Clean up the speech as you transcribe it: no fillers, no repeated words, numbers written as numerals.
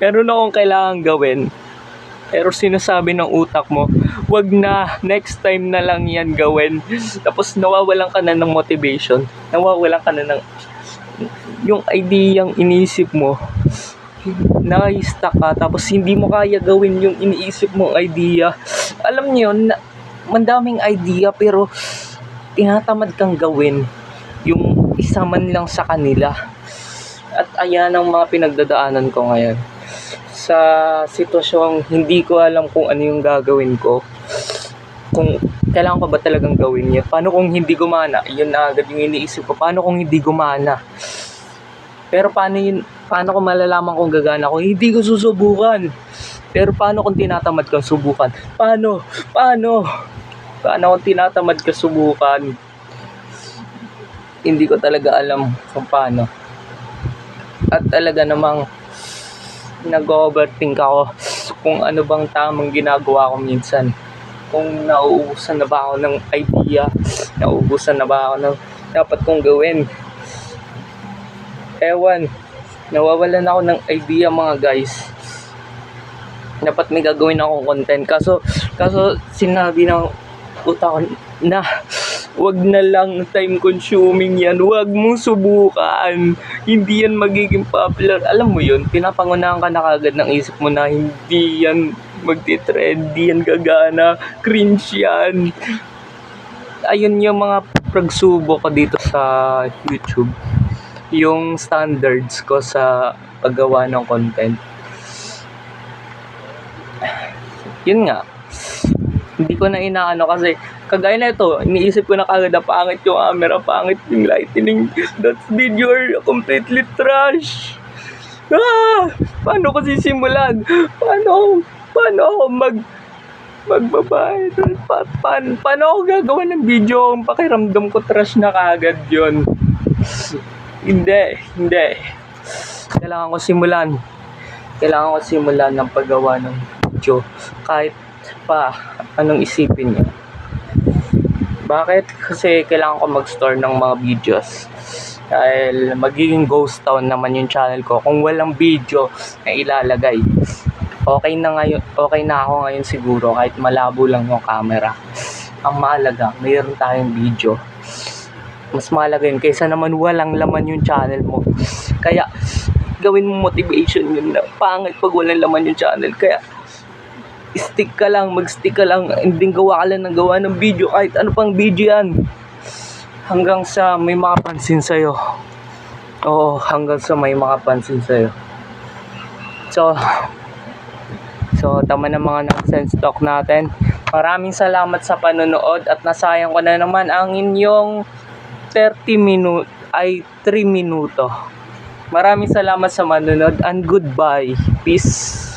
Meron akong kailangan gawin. Pero sinasabi ng utak mo, wag na, next time na lang yan gawin. Tapos nawawalan ka na ng motivation. Nawawalan ka na ng yung ideyang iniisip mo. Na-stuck ka, tapos hindi mo kaya gawin yung iniisip mong idea. Alam niyo yun, mandaming idea pero tinatamad kang gawin yung isa man lang sa kanila. At ayan ang mga pinagdadaanan ko ngayon. Sa sitwasyong hindi ko alam kung ano yung gagawin ko. Kung kailangan ko ba talagang gawin yun. Paano kung hindi gumana? Yun na agad yung iniisip ko. Paano kung hindi gumana? Pero paano ko malalaman kung gagana ko? Hindi ko susubukan. Pero paano kung tinatamad kang subukan? Paano kung tinatamad ka subukan? Hindi ko talaga alam kung paano. At talaga namang nag-overthink ako kung ano bang tamang ginagawa ko minsan. Kung nauubusan na ba ako ng idea, nauubusan na ba ako ng dapat kong gawin. Ewan, nawawalan ako ng idea mga guys. Dapat may gagawin akong content. Kaso sinabi ng utak ko na wag na lang, time consuming yan. Wag mong subukan. Hindi yan magiging popular. Alam mo yun, pinapangunahan ka na kagad ng isip mo na hindi yan magti-trend, hindi yan gagana, cringe yan. Ayun yung mga pagsubok ko dito sa YouTube. Yung standards ko sa paggawa ng content. Yun nga, hindi ko na inaano kasi kagaya na ito, iniisip ko na kagad na pangit yung camera, pangit yung lighting, that video are completely trash. Paano ko sisimulan? Paano ako magbabayad? Paano ako gagawa ng video kung pakiramdam ko trash na kagad yun? Hindi. Kailangan ko simulan ng paggawa ng video kahit pa anong isipin niya. Bakit? Kasi kailangan ko mag-store ng mga videos. Dahil magiging ghost town naman yung channel ko kung walang video na ilalagay. Okay na ako ngayon siguro kahit malabo lang yung camera. Ang mahalaga, mayroon tayong video. Mas mahalaga yun kaysa naman walang laman yung channel mo. Kaya gawin mo motivation yun na pangit pag walang laman yung channel. Kaya mag-stick ka lang, hindi gawa ka lang ng gawa ng video, kahit ano pang video yan. Hanggang sa may makapansin sa'yo. Oo, hanggang sa may makapansin sa'yo. So, tama na mga nonsense talk natin. Maraming salamat sa panonood at nasayang ko na naman ang inyong 3 minuto. Maraming salamat sa manonood and goodbye. Peace.